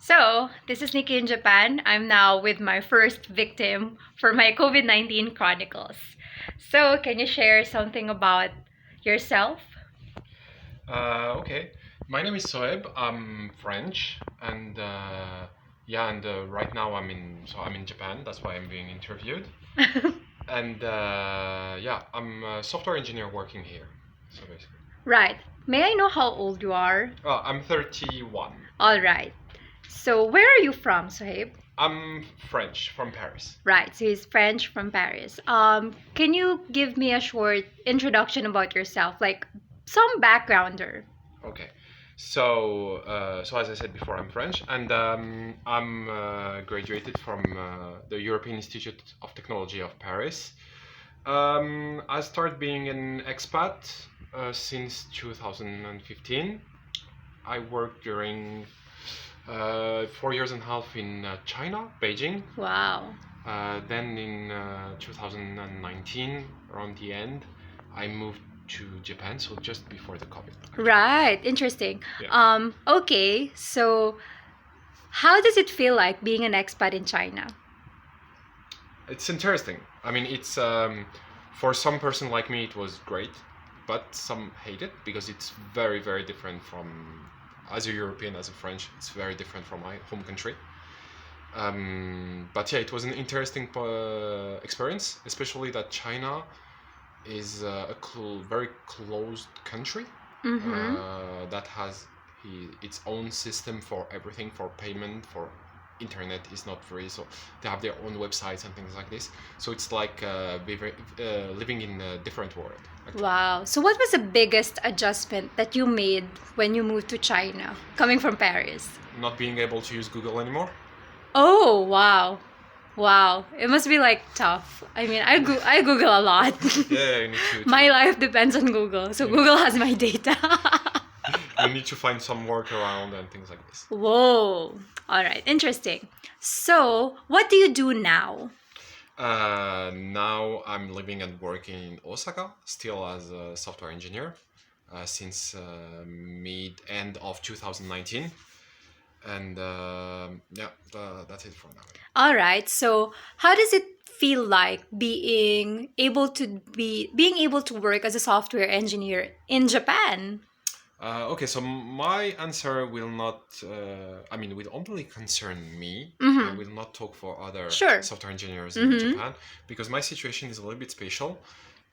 So, this is Niki in Japan. I'm now with my first victim for my COVID-19 chronicles. So, can you share something about yourself? Okay. My name is Soheyb. I'm French, and right now I'm in Japan. That's why I'm being interviewed. And I'm a software engineer working here. So basically, Right. May I know how old you are? I'm 31. All right. So, where are you from, Soheyb? I'm French from Paris. Right. So, he's French from Paris. Can you give me a short introduction about yourself, like some backgrounder? Okay. So as I said before, I'm French, and I'm graduated from the European Institute of Technology of Paris. I started being an expat since 2015. I worked during 4 years and a half in China, Beijing. Wow. Then in 2019, around the end, I moved to Japan, so just before the COVID. Right. Interesting. Yeah. Okay. So, how does it feel like being an expat in China? It's interesting. I mean, it's for some person like me, it was great, but some hate it because it's very, very different from, as a European, as a French, it's very different from my home country. But yeah, it was an interesting experience, especially that China is very closed country that has its own system for everything, for payment, for internet is not free, so they have their own websites and things like this. So it's like living in a different world. Actually. Wow. So, what was the biggest adjustment that you made when you moved to China, coming from Paris? Not being able to use Google anymore. Oh, wow. Wow. It must be like tough. I mean, I Google a lot. Yeah, you need to. My life depends on Google. So, Google has my data. You need to find some workaround and things like this. Whoa. All right. Interesting. So, what do you do now? Now I'm living and working in Osaka, still as a software engineer, since end of 2019. And that's it for now. All right. So, how does it feel like being able to work as a software engineer in Japan? Okay, so my answer will not, will only concern me. Mhm. I will not talk for other Sure. software engineers in Japan because my situation is a little bit special.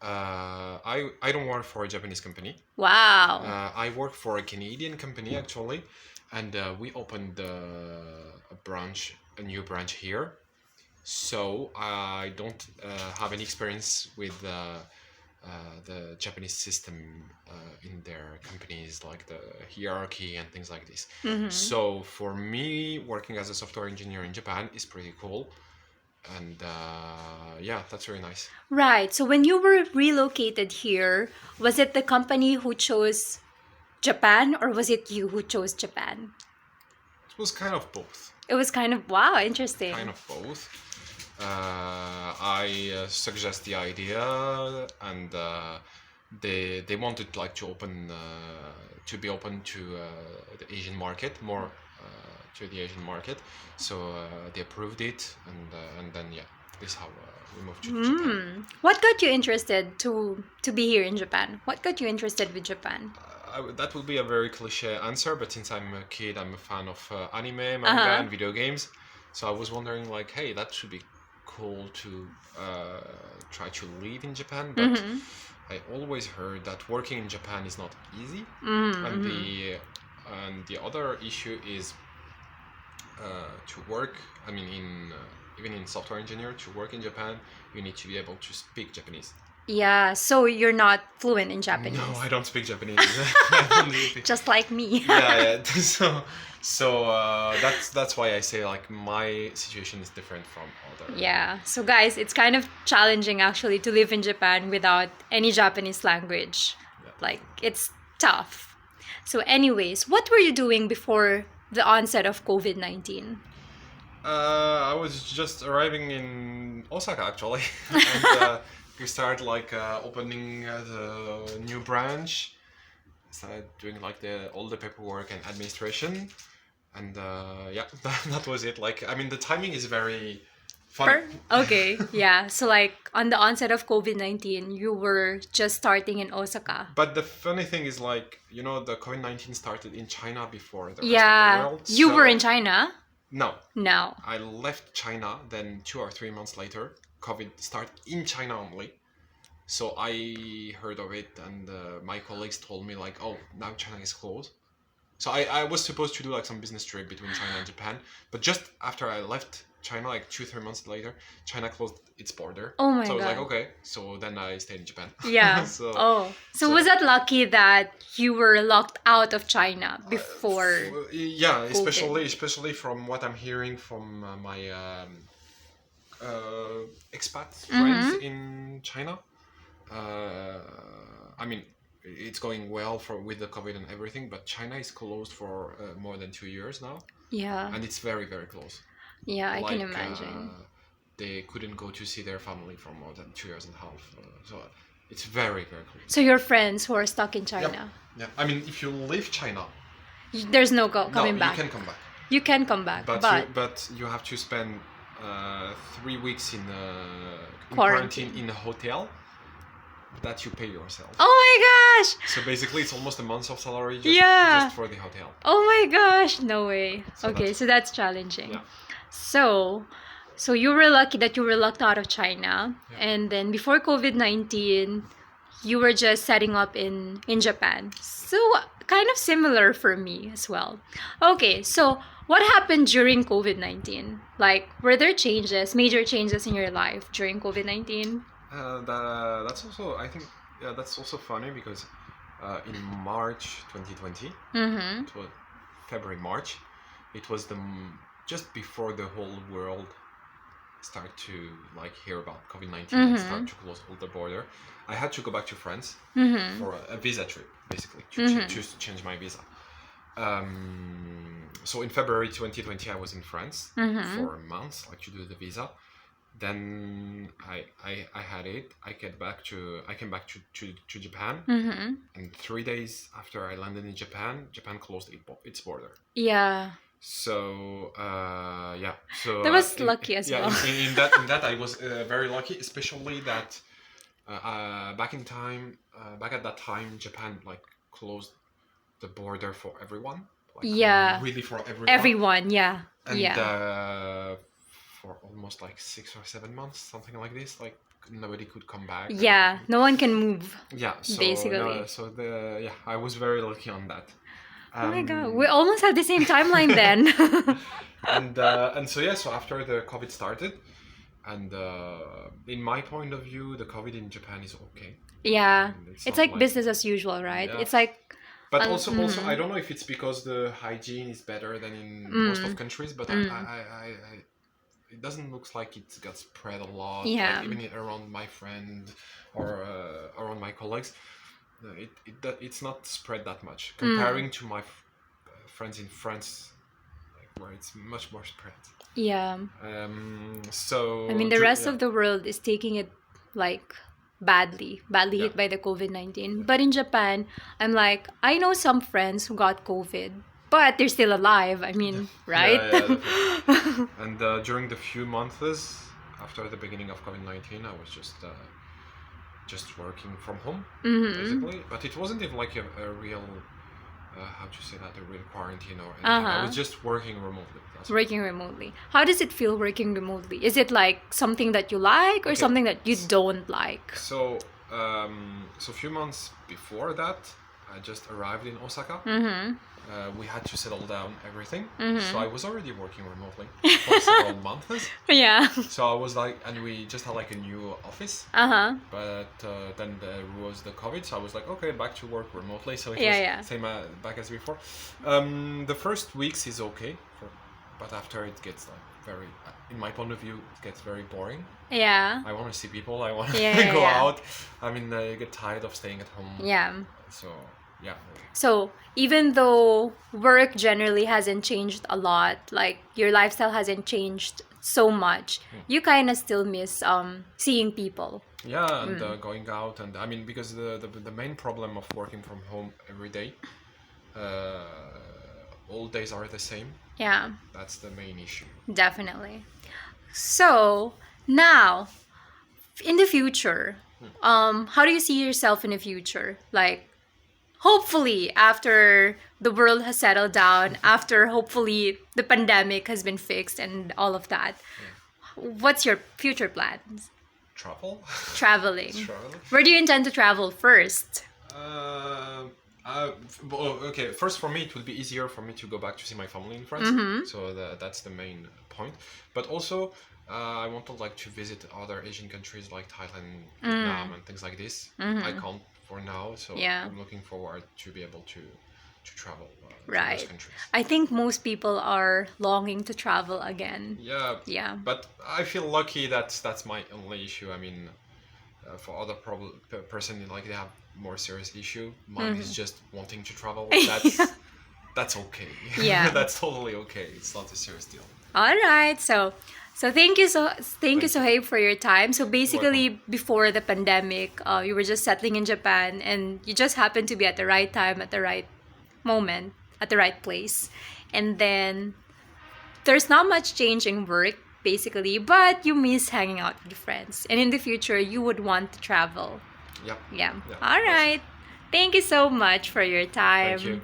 I don't work for a Japanese company. Wow. I work for a Canadian company actually, and we opened a new branch here. So I don't have any experience with the Japanese system in their companies, like the hierarchy and things like this. So for me, working as a software engineer in Japan is pretty cool. And that's very nice. Right. So when you were relocated here, was it the company who chose Japan or was it you who chose Japan? It was kind of both. It was kind of, wow, interesting. Kind of both. I suggest the idea, and they wanted like to be open to the Asian market, more to the Asian market. So they approved it, and then this is how we moved to Japan. What got you interested to be here in Japan? What got you interested with Japan? That will be a very cliche answer, but since I'm a kid, I'm a fan of anime, manga, and video games. So I was wondering, like, hey, that should be cool to try to live in Japan, but I always heard that working in Japan is not easy, and the other issue is to work. I mean, even in software engineer, to work in Japan, you need to be able to speak Japanese. Yeah, so you're not fluent in Japanese. No, I don't speak Japanese. Just like me. Yeah. So that's why I say like my situation is different from other. Yeah. So guys, it's kind of challenging actually to live in Japan without any Japanese language. Yeah. Like it's tough. So anyways, what were you doing before the onset of COVID-19? I was just arriving in Osaka actually. And we started like opening the new branch. Started doing like all the paperwork and administration. And yeah, that was it. Like, I mean, the timing is very funny. Okay, yeah. So like on the onset of COVID-19, you were just starting in Osaka. But the funny thing is, like, you know, the COVID-19 started in China before the rest of the Yeah, world. you so- were in China? No, No. I left China. Then 2 or 3 months later, COVID started in China only. So I heard of it, and my colleagues told me like, oh, now China is closed. So I was supposed to do like some business trip between China and Japan, but just after I left China, like 2-3 months later, China closed its border. Oh my So I was like, God. okay. So then I stayed in Japan. Yeah. so So so- was that lucky that you were locked out of China before? Yeah, especially from what I'm hearing from my expat friends in China. I mean, it's going well with the COVID and everything, but China is closed for more than 2 years now, Yeah. and it's very, very close. Yeah, I can Like, imagine. they couldn't go to see their family for more than 2 years and a half. So it's very, very close. So your friends who are stuck in China, Yeah, I mean, if you leave China, there's no coming no, back. you can come back. You can come back, But you have to spend 3 weeks in Quarantine. quarantine in a hotel that you pay yourself. Oh my gosh! So basically, it's almost a month of salary Yeah. just for the hotel. Oh my gosh! No way. So Okay, so that's challenging. Yeah. So you were lucky that you were locked out of China, Yeah. and then before COVID-19, you were just setting up in Japan. So kind of similar for me as well. Okay, so what happened during COVID-19? Like, were there major changes in your life during COVID-19? That's also, I think, yeah, that's also funny because in March 2020, Mm-hmm. it was March, it was just before the whole world started to like hear about COVID-19 and start to close all the border. I had to go back to France Mm-hmm. for a visa trip, basically, to change my visa. So in February 2020, I was in France for a month, like to do the visa. Then I had it. I came back to Japan, and 3 days after I landed in Japan, Japan closed its border. Yeah. So yeah, so That was lucky as well. In that I was very lucky, especially that back at that time, Japan like closed the border for everyone. Like, Yeah. really for everyone. Everyone, yeah. And Yeah. for almost like 6 or 7 months, something like this, like nobody could come back. Yeah, no one can move. Yeah. So, Basically. I was very lucky on that. Oh my god, we almost have the same timeline then. And so after the COVID started, and in my point of view, the COVID in Japan is okay. Yeah, And it's not like business as usual, right? Yeah. It's like, But also, I don't know if it's because the hygiene is better than in most of countries, but it doesn't look like it got spread a lot. Yeah. Like, even around my friend or around my colleagues, it's not spread that much comparing to my friends in France, like, where it's much more spread. yeah. So I mean, the rest of the world is taking it like badly hit by the COVID-19. But in Japan, I'm like, I know some friends who got COVID, but they're still alive. I mean, right? definitely. And during the few months after the beginning of COVID-19, I was just working from home, basically. But it wasn't even like a real, how to say that, a real quarantine or anything. I was just working remotely. Working remotely. How does it feel working remotely? Is it like something that you like or something that you don't like? So, a few months before that, I just arrived in Osaka. We had to settle down everything. So I was already working remotely for several months. Yeah. So I was like, and we just had like a new office. But then there was the COVID, so I was like, okay, back to work remotely. So it was same back as before. The first weeks is okay, but after it gets like very, in my point of view, it gets very boring. Yeah. I want to see people. I want to go out. I mean, I get tired of staying at home. Yeah. So yeah. So even though work generally hasn't changed a lot, like your lifestyle hasn't changed so much, you kind of still miss seeing people. Yeah, and going out, and I mean, because the main problem of working from home every day all days are the same. Yeah, That's the main issue. definitely. So now, in the future, how do you see yourself in the future? Like, hopefully, after the world has settled down, after hopefully the pandemic has been fixed and all of that, what's your future plans? Travel? Traveling. Travel? Where do you intend to travel first? Okay, first for me it would be easier for me to go back to see my family in France. So that's the main point. But also I want to like to visit other Asian countries like Thailand, Vietnam, and things like this. I can't for now, so I'm looking forward to be able to travel to those countries. I think most people are longing to travel again. Yeah. But I feel lucky that that's my only issue. I mean, for other person like they have more serious issue. Mine is just wanting to travel. That's okay. Yeah. That's totally okay. It's not a serious deal. All right. So thank you Soheyb for your time. So basically before the pandemic, you were just settling in Japan and you just happened to be at the right time, at the right moment, at the right place. And then there's not much change in work basically, but you miss hanging out with friends. And in the future you would want to travel. Yep. Yeah. All right. Thank you so much for your time. Thank you.